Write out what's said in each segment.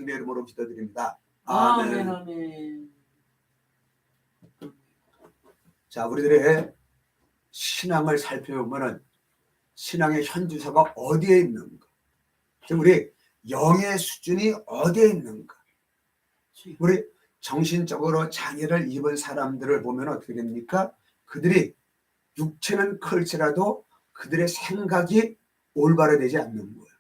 예수님의 이름으로 기도드립니다. 아멘. 아멘. 아멘. 자, 우리들의 신앙을 살펴보면은 신앙의 현주소가 어디에 있는가? 우리 영의 수준이 어디에 있는가? 우리 정신적으로 장애를 입은 사람들을 보면 어떻게 됩니까? 그들이 육체는 클지라도 그들의 생각이 올바로 되지 않는 거예요.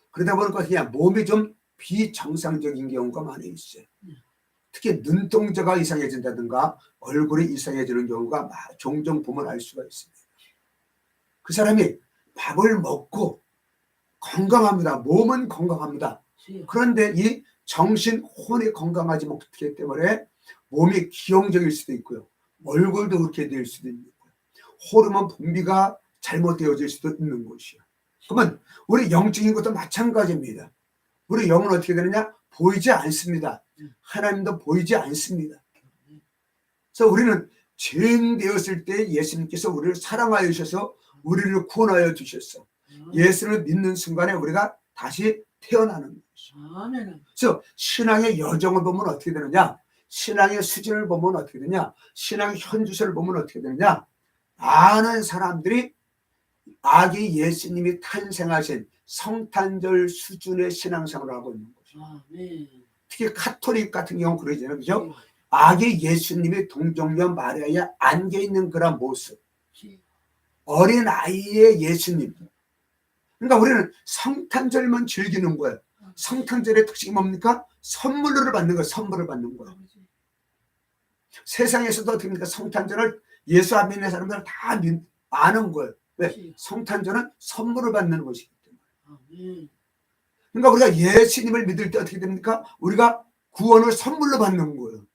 그러다 보니까 그냥 몸이 좀 비정상적인 경우가 많이 있어요. 특히 눈동자가 이상해진다든가 얼굴이 이상해지는 경우가 종종 보면 알 수가 있습니다. 그 사람이 밥을 먹고 건강합니다. 몸은 건강합니다. 그런데 이 정신, 혼이 건강하지 못하기 때문에 몸이 기형적일 수도 있고요. 얼굴도 그렇게 될 수도 있는 거예요. 호르몬 분비가 잘못되어질 수도 있는 것이요. 그러면 우리 영적인 것도 마찬가지입니다. 우리 영은 어떻게 되느냐? 보이지 않습니다. 하나님도 보이지 않습니다. 그래서 우리는 죄인 되었을 때 예수님께서 우리를 사랑하여 주셔서 우리를 구원하여 주셨어. 예수를 믿는 순간에 우리가 다시 태어나는 것이죠. 그래서 신앙의 여정을 보면 어떻게 되느냐? 신앙의 수준을 보면 어떻게 되냐? 신앙의 현주소를 보면 어떻게 되느냐? 많은 사람들이 아기 예수님이 탄생하신 성탄절 수준의 신앙생활을 하고 있는 거죠. 특히 카톨릭 같은 경우는 그러잖아요. 그죠? 아기 예수님이 동정녀 마리아에 안겨있는 그런 모습. 어린 아이의 예수님. 그러니까 우리는 성탄절만 즐기는 거예요. 성탄절의 특징이 뭡니까? 선물을 받는 거예요. 선물을 받는 거예요. 세상에서도 어떻게 합니까? 성탄절을 예수 안 믿는 사람들은 다 아는 거예요. 왜? 성탄절은 선물을 받는 것이기 때문에. 그러니까 우리가 예수님을 믿을 때 어떻게 됩니까? 우리가 구원을 선물로 받는 거예요.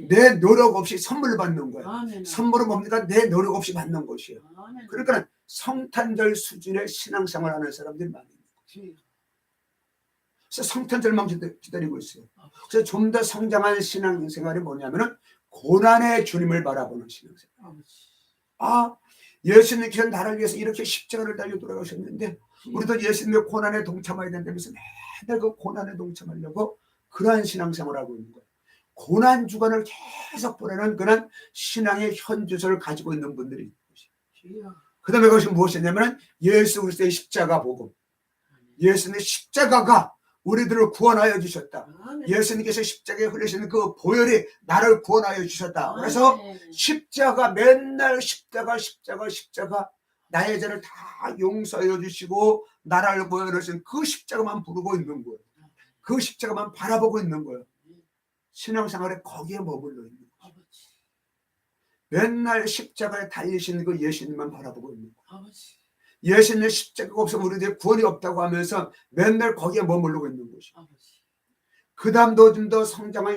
내 노력 없이 선물을 받는 거예요. 선물은 뭡니까? 내 노력 없이 받는 것이에요. 그러니까 성탄절 수준의 신앙생활을 하는 사람들이 많이 있는 거예요. 그래서 성탄절만 기다리고 있어요. 그래서 좀 더 성장한 신앙생활이 뭐냐면은 고난의 주님을 바라보는 신앙생활. 예수님께서 나를 위해서 이렇게 십자가를 달려 돌아가셨는데 우리도 예수님의 고난에 동참해야 된다면서 매달 그 고난에 동참하려고 그러한 신앙생활을 하고 있는 거예요. 고난 주간을 계속 보내는 그런 신앙의 현주소를 가지고 있는 분들이 있는 것이에요. 그 다음에 그것이 무엇이냐면 예수 그리스도의 십자가 복음. 예수님의 십자가가 우리들을 구원하여 주셨다. 예수님께서 십자가에 흘리시는 그 보혈이 나를 구원하여 주셨다. 그래서 십자가, 맨날 십자가 나의 죄를 다 용서해 주시고 나를 구원하신 그 십자가만 부르고 있는 거예요. 그 십자가만 바라보고 있는 거예요. 신앙생활에 거기에 머물러 있는 거예요. 맨날 십자가에 달리시는 그 예수님만 바라보고 있는 거예요. 예수님의 십자가가 없으면 우리들의 구원이 없다고 하면서 맨날 거기에 머무르고 있는 것이죠. 그 다음도 좀 더 성장한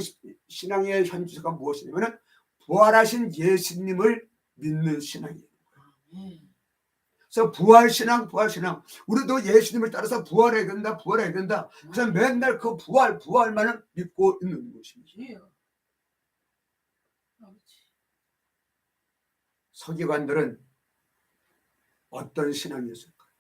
신앙의 현주소가 무엇이냐면 부활하신 예수님을 믿는 신앙이에요. 그래서 부활신앙 우리도 예수님을 따라서 부활해야 된다. 그래서 맨날 그 부활만을 믿고 있는 것입니다. 서기관들은 어떤 신앙이었을까요?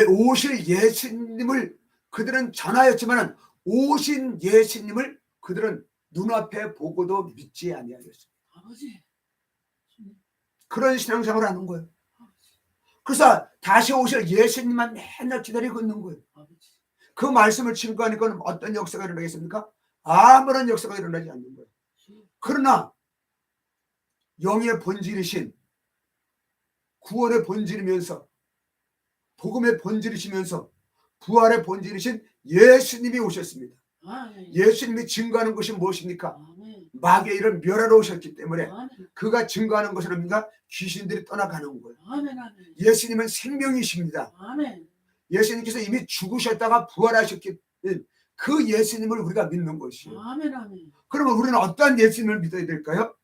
오실 예수님을 그들은 전하였지만 오신 예수님을 그들은 눈앞에 보고도 믿지 아니하였습니다. 그런 신앙생활을 하는 거예요. 그래서 다시 오실 예수님만 맨날 기다리고 있는 거예요. 그 말씀을 증거하니까 어떤 역사가 일어나겠습니까? 아무런 역사가 일어나지 않는 거예요. 그러나 영의 본질이신 구원의 본질이면서 복음의 본질이시면서 부활의 본질이신 예수님이 오셨습니다. 예수님이 증거하는 것이 무엇입니까? 마귀의 일을 멸하러 오셨기 때문에 그가 증거하는 것은 뭡니까? 귀신들이 떠나가는 거예요. 예수님은 생명이십니다. 예수님께서 이미 죽으셨다가 부활하셨기 때문에 그 예수님을 우리가 믿는 것이에요. 그러면 우리는 어떠한 예수님을 믿어야 될까요?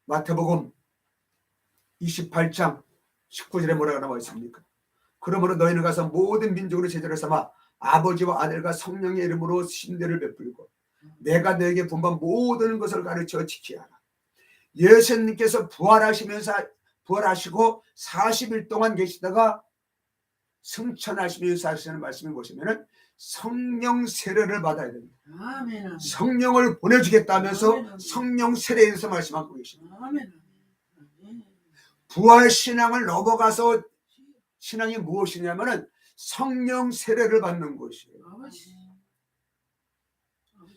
마태복음 28장 19절에 뭐라고 나와 있습니까? 그러므로 너희는 가서 모든 민족으로 제자를 삼아 아버지와 아들과 성령의 이름으로 신대를 베풀고 내가 너에게 분반 모든 것을 가르쳐 지키라. 예수님께서 부활하시면서 부활하시고 40일 동안 계시다가 승천하시면서 하시는 말씀을 보시면은 성령 세례를 받아야 됩니다. 아멘. 아멘. 성령을 보내주겠다면서 아멘. 성령 세례에 대해서 말씀하고 계십니다. 아멘. 아멘. 부활 신앙을 넘어가서 신앙이 무엇이냐면은 성령 세례를 받는 것이에요. 아버지.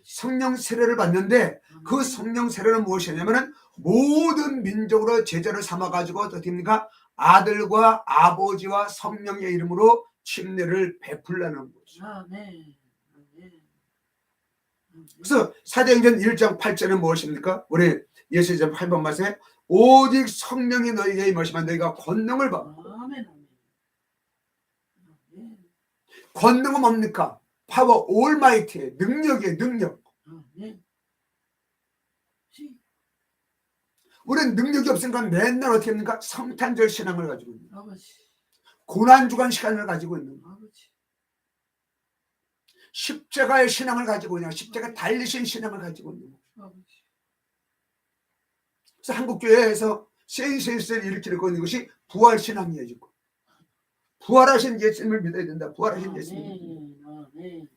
성령 세례를 받는데 그 성령 세례는 무엇이냐면은 모든 민족으로 제자를 삼아 가지고 어떻습니까? 아들과 아버지와 성령의 이름으로 침례를 베풀라는 것이죠. 아멘. 아멘. 그래서 사도행전 1장 8절은 무엇입니까? 우리 예수님 8번 말씀에 오직 성령이 너희에게 임하시면 너희가 권능을 받고. 아멘. 아멘. 권능은 뭡니까? 파워 올마이티의 능력이에요. 능력. 아멘. 우리는 능력이 없으니까 맨날 어떻게 합니까? 성탄절 신앙을 가지고 있는 거예요. 아버지. 고난주간 시간을 가지고 있는 거예요. 아버지. 십자가의 신앙을 가지고 있는 거예요. 십자가 달리신 신앙을 가지고 있는 거예요. 아버지. 그래서 한국교회에서 센세이션을 일으키고 있는 것이 부활신앙이에요. 지금. 부활하신 예수님을 믿어야 된다. 부활하신 예수님. 아멘.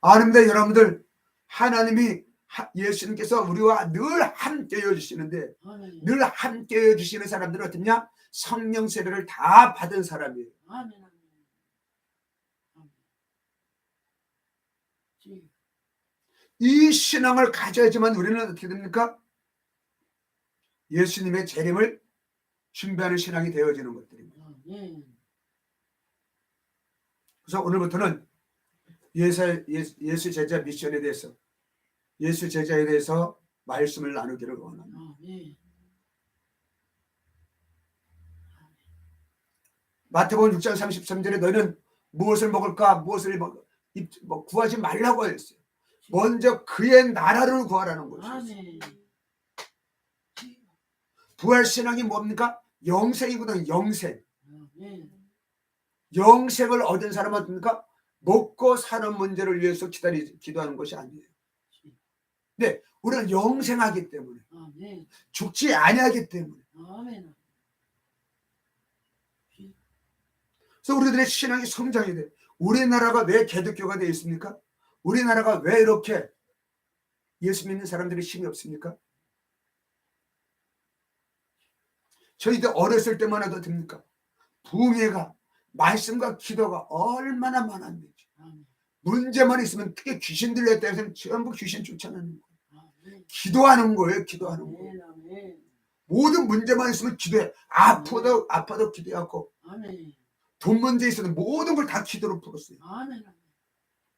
아닙니다. 여러분들 하나님이 예수님께서 우리와 늘 함께해 주시는데 아멘. 늘 함께해 주시는 사람들은 어떻냐? 성령 세례를 다 받은 사람이에요. 아멘. 이 신앙을 가져야지만 우리는 어떻게 됩니까? 예수님의 재림을 준비하는 신앙이 되어지는 것들입니다. 그래서 오늘부터는 예수 제자 미션에 대해서 예수 제자에 대해서 말씀을 나누기를 원합니다. 마태복음 6장 33절에 너희는 무엇을 먹을까 무엇을 구하지 말라고 했어요. 먼저 그의 나라를 구하라는 것이었어요. 부활신앙이 뭡니까? 영생이거든요. 영생. 영생을 얻은 사람은 어떻습니까? 먹고 사는 문제를 위해서 기도하는 것이 아니에요. 근데 우리는 영생하기 때문에 죽지 아니하기 때문에 그래서 우리들의 신앙이 성장이 돼. 우리나라가 왜 개독교가 되어 있습니까? 우리나라가 왜 이렇게 예수 믿는 사람들이 힘이 없습니까? 저희들 어렸을 때만 해도 됩니까? 붕해가 말씀과 기도가 얼마나 많았는지. 문제만 있으면 특히 귀신 들렸다 해서 전부 귀신 쫓아내는 거예요. 기도하는 거예요. 기도하는 거예요. 모든 문제만 있으면 기도해. 아파도 기도하고 돈 문제 있어도 모든 걸 다 기도로 풀었어요.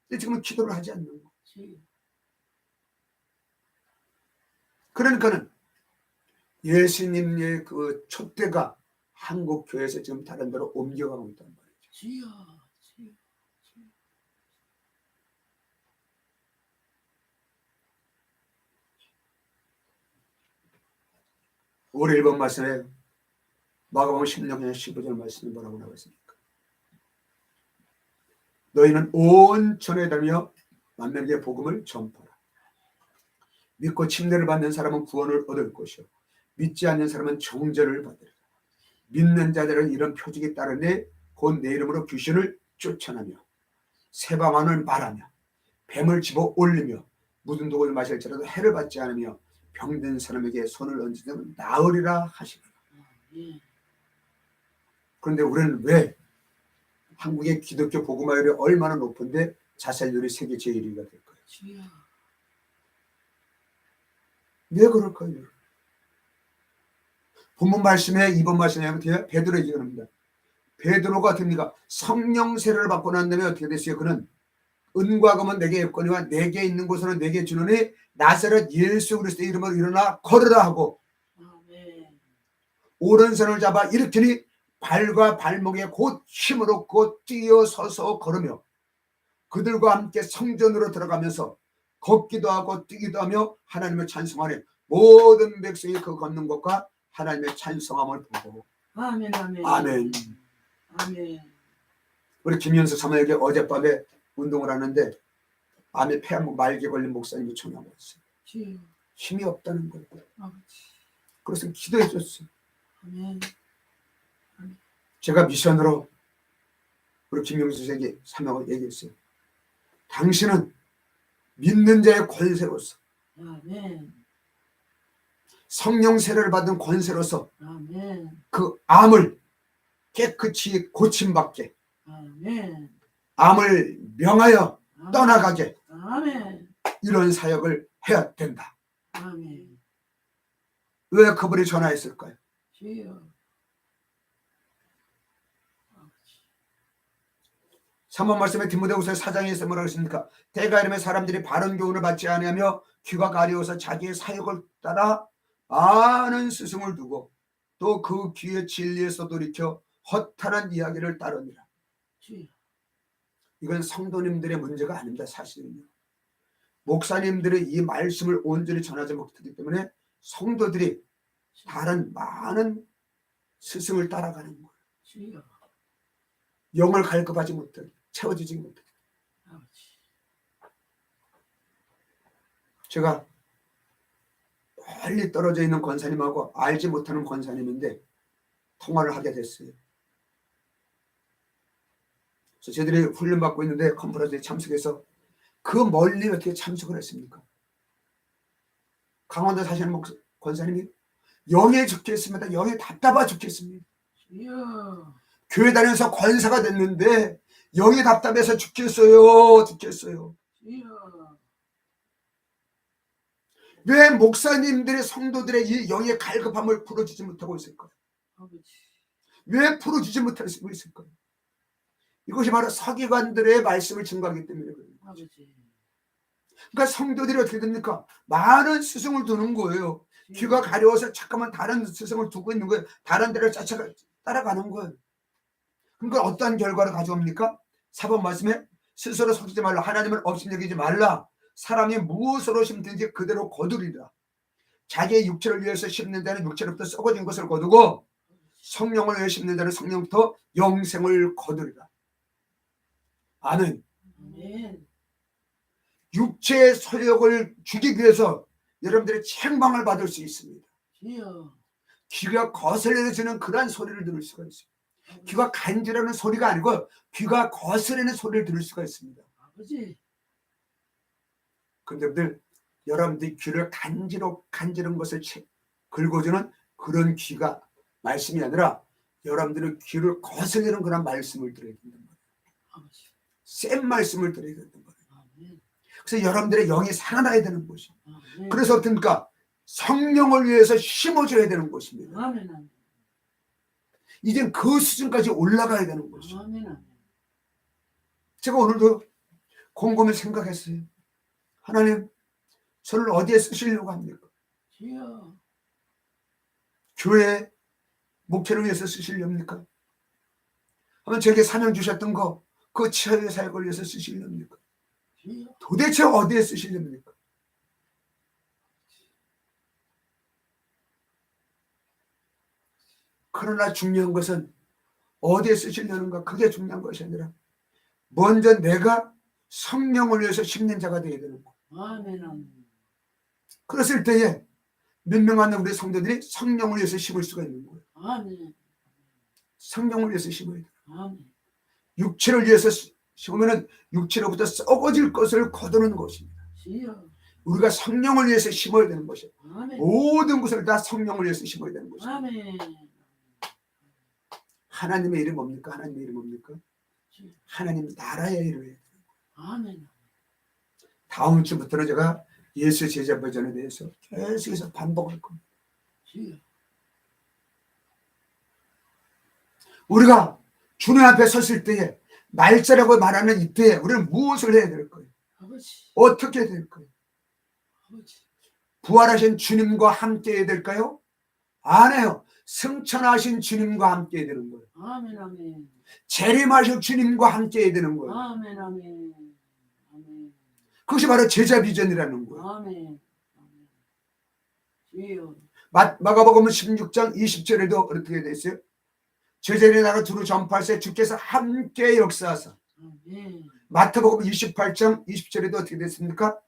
근데 지금은 기도를 하지 않는 거예요. 그러니까는 예수님의 그 촛대가 한국 교회에서 지금 다른 데로 옮겨가고 있단 말이죠. 우리 1번 말씀에 마가복음 16장 15절 말씀이 뭐라고 나와 있습니까? 너희는 온 전에 다니며 만민에게 복음을 전파하라. 믿고 침례를 받는 사람은 구원을 얻을 것이요 믿지 않는 사람은 정죄를 받으리라. 믿는 자들은 이런 표적이 따르니 곧 내 이름으로 귀신을 쫓아내며 세방언을 말하며 뱀을 집어 올리며 묻은 독을 마실지라도 해를 받지 않으며 병든 사람에게 손을 얹으면 나으리라 하시니라. 그런데 우리는 왜 한국의 기독교 복음화율이 얼마나 높은데 자살률이 세계 제1위가 될까요? 왜 그럴까요? 본문 말씀에 2번 말씀에 하면 베드로 얘기가 납니다. 베드로가 됩니까? 성령 세례를 받고 난 다음에 어떻게 됐어요? 그는 은과 금은 내게 없거니와 내게 있는 곳으로 내게 주노니 나사렛 예수 그리스도의 이름으로 일어나 걸으라 하고 오른손을 잡아 일으키니 발과 발목에 곧 힘을 얻고 뛰어서서 걸으며 그들과 함께 성전으로 들어가면서 걷기도 하고 뛰기도 하며 하나님을 찬송하니 모든 백성이 그 걷는 것과 하나님의 찬송함을 보고 아멘. 아멘. 우리 김현수 사모에게 어젯밤에 운동을 하는데 암에 폐암 말기에 걸린 목사님이 전화가 왔어요. 힘이 없다는 거예요. 그래서 기도해 줬어요. 제가 미션으로 우리 김영수 선생에게 사명을 얘기했어요. 당신은 믿는 자의 권세로서, 아멘. 성령 세례를 받은 권세로서 아멘. 그 암을 깨끗이 고침받게, 아멘. 암을 명하여 아멘. 떠나가게, 아멘. 이런 사역을 해야 된다. 아멘. 왜 그분이 전화했을까요? 주여. 3번 말씀에 디모데후서 4장에서 뭐라고 했습니까? 대가 이름의 사람들이 바른 교훈을 받지 아니하며 귀가 가려워서 자기의 사역을 따라 많은 스승을 두고 또 그 귀의 진리에서 돌이켜 허탄한 이야기를 따르니라. 주여. 이건 성도님들의 문제가 아닙니다. 사실은요. 목사님들이 이 말씀을 온전히 전하지 못하기 때문에 성도들이 다른 많은 스승을 따라가는 거예요. 주여. 영을 갈급하지 못하게, 채워지지 못하게. 아버지. 제가 멀리 떨어져 있는 권사님하고 알지 못하는 권사님인데 통화를 하게 됐어요. 그래서 저희들이 훈련받고 있는데 컨퍼런스에 참석해서 그 멀리 어떻게 참석을 했습니까? 강원도 사시는 권사님이 영에 죽겠습니다. 영에 답답하 죽겠습니다. 주여. 교회 다니면서 권사가 됐는데 영이 답답해서 죽겠어요. 주여. 왜 목사님들의 성도들의 이 영의 갈급함을 풀어주지 못하고 있을까요? 아버지. 왜 풀어주지 못하고 있을까요? 이것이 바로 서기관들의 말씀을 증거하기 때문에 그래요. 아버지. 그러니까 성도들이 어떻게 됩니까? 많은 스승을 두는 거예요. 귀가 가려워서 잠깐만 다른 스승을 두고 있는 거예요. 다른 데를 따라가는 거예요. 그러니까 어떠한 결과를 가져옵니까? 4번 말씀에 스스로 속이지 말라. 하나님을 업신여기지 말라. 사람이 무엇으로 심든지 그대로 거두리라. 자기의 육체를 위해서 심는 자는 육체로부터 썩어진 것을 거두고 성령을 위해 심는 자는 성령부터 영생을 거두리라. 아멘. 아멘. 육체의 소욕을 죽이기 위해서 여러분들이 책망을 받을 수 있습니다. 주여. 귀가 거슬려지는 그러한 소리를 들을 수가 있어요. 귀가 간지러는 소리가 아니고 귀가 거스르는 소리를 들을 수가 있습니다. 아버지. 근데 여러분들이 귀를 간지러운 것을 긁어주는 그런 귀가 말씀이 아니라 여러분들은 귀를 거슬리는 그런 말씀을 들어야 된단 말이에요. 아버지. 센 말씀을 들어야 된단 말이에요. 아멘. 그래서 여러분들의 영이 살아나야 되는 것이에요. 아멘. 그래서 어떻습니까? 성령을 위해서 심어줘야 되는 것입니다. 아멘. 아멘. 이젠 그 수준까지 올라가야 되는 것이죠. 아멘. 아멘. 제가 오늘도 곰곰이 생각했어요. 하나님, 저를 어디에 쓰시려고 합니까? 주여. 교회 목회를 위해서 쓰시렵니까? 아니면 저에게 사명 주셨던 거, 그 치유의 사역을 위해서 쓰시렵니까? 주여. 도대체 어디에 쓰시렵니까? 그러나 중요한 것은 어디에 쓰시려는가, 그게 중요한 것이 아니라 먼저 내가 성령을 위해서 심는 자가 되어야 되는 거. 아멘. 아멘. 그랬을 때에 몇 명 안 되는 우리 성도들이 성령을 위해서 심을 수가 있는 거예요. 아멘. 성령을 위해서 심어야 돼요. 아멘. 육체를 위해서 심으면 육체로부터 썩어질 것을 거두는 것입니다. 주여. 우리가 성령을 위해서 심어야 되는 것이에요. 아멘. 모든 것을 다 성령을 위해서 심어야 되는 것입니다. 아멘. 하나님의 이름 뭡니까? 하나님의 이름 뭡니까? 하나님 나라의 이름이에요. 아멘. 다음 주부터는 제가 예수 제자 버전에 대해서 계속해서 반복할 겁니다. 주여. 우리가 주님 앞에 섰을 때에 날짜라고 말하는 이때에 우리는 무엇을 해야 될 거예요? 아버지. 어떻게 해야 될 거예요? 아버지. 부활하신 주님과 함께 해야 될까요? 안 해요. 승천하신 주님과 함께 해야 되는 거예요. 아멘. 아멘. 재림하신 주님과 함께 해야 되는 거예요. 아멘. 아멘. 아멘. 그것이 바로 제자 비전이라는 거예요. 아멘. 아멘. 주여. 마가복음 16장 20절에도 어떻게 되어 있어요? 제자들이 나가 두루 전파하세 주께서 함께 역사하사. 아멘. 마태복음 28장 20절에도 어떻게 됐습니까?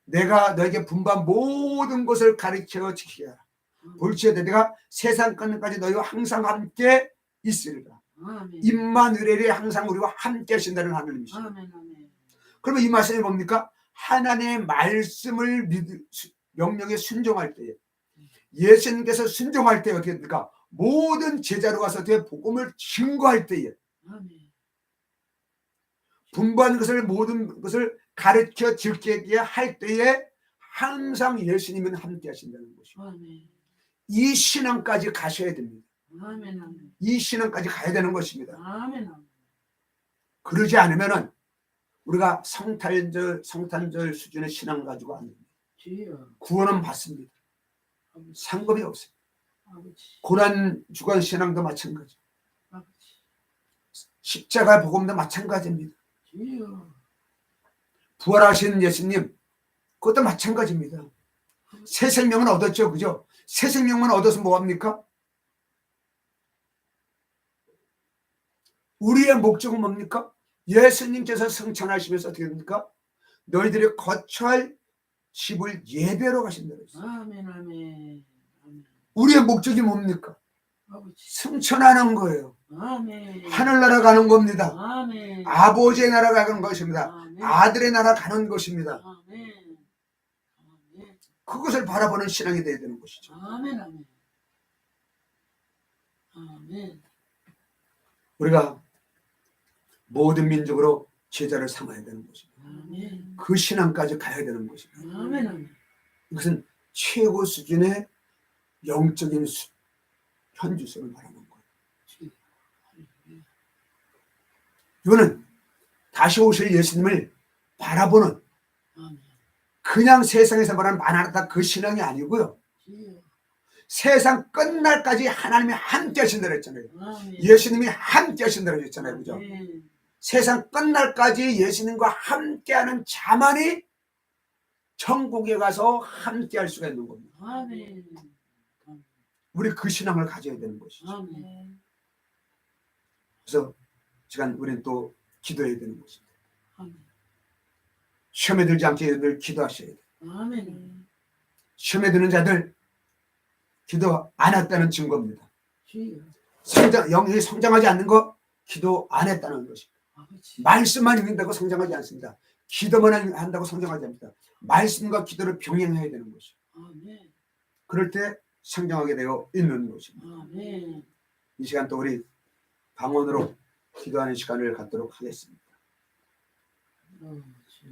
내가 너에게 분반 모든 것을 가르쳐 지키게 하라. 볼지어다 내가 세상 끝까지 너희와 항상 함께 있으리라. 아멘. 임마누엘이 항상 우리와 함께 하신다는 하나님이시죠. 아멘. 아멘. 그러면 이 말씀이 뭡니까? 하나님의 말씀을 명령에 순종할 때에, 예수님께서 순종할 때 어떻게 됩니까? 모든 제자로 가서 그 복음을 증거할 때에, 아멘. 분부한 것을 모든 것을 가르쳐 즐기게 할 때에 항상 예수님은 함께 하신다는 것이죠. 아멘. 이 신앙까지 가셔야 됩니다. 아멘. 아멘. 이 신앙까지 가야 되는 것입니다. 아멘. 아멘. 그러지 않으면은 우리가 성탄절 수준의 신앙 가지고 안 됩니다. 주여. 구원은 받습니다. 아버지. 상관이 없어요. 아버지. 고난 주간 신앙도 마찬가지. 아버지. 십자가 복음도 마찬가지입니다. 주여. 부활하신 예수님 그것도 마찬가지입니다. 새 생명은 얻었죠, 그죠? 새 생명만 얻어서 뭐합니까? 우리의 목적은 뭡니까? 예수님께서 승천하시면서 어떻게 됩니까? 너희들이 거처할 집을 예배로 가신다 그랬어요. 아멘. 아멘. 아멘. 우리의 목적이 뭡니까? 아버지. 승천하는 거예요. 아멘. 하늘나라 가는 겁니다. 아멘. 아버지의 나라 가는 것입니다. 아멘. 아들의 나라 가는 것입니다. 아멘. 아멘. 그것을 바라보는 신앙이 되어야 되는 것이죠. 아멘. 아멘. 아멘. 우리가 모든 민족으로 제자를 삼아야 되는 것입니다. 아멘. 그 신앙까지 가야 되는 것입니다. 아멘. 아멘. 이것은 최고 수준의 영적인 현주성을 말하는 거예요. 주여. 할렐루야. 이거는 다시 오실 예수님을 바라보는 아멘. 그냥 세상에서 말하는 만하다 그 신앙이 아니고요. 주여. 세상 끝날까지 하나님이 함께 하신다고 했잖아요. 아멘. 예수님이 함께 하신다고 했잖아요. 그죠? 아멘. 세상 끝날까지 예수님과 함께하는 자만이 천국에 가서 함께할 수가 있는 겁니다. 아멘. 우리 그 신앙을 가져야 되는 것이죠. 아멘. 그래서 시간 우리는 또 기도해야 되는 것입니다. 아멘. 시험에 들지 않게 늘 기도하셔야 돼요. 아멘. 시험에 드는 자들 기도 안 했다는 증거입니다. 주여. 영이 성장하지 않는 거 기도 안 했다는 것입니다. 아버지. 말씀만 읽는다고 성장하지 않습니다. 기도만 한다고 성장하지 않습니다. 말씀과 기도를 병행해야 되는 것이죠. 아멘. 그럴 때 성장하게 되어 있는 것입니다. 아멘. 이 시간 또 우리 방언으로 기도하는 시간을 갖도록 하겠습니다. 주여.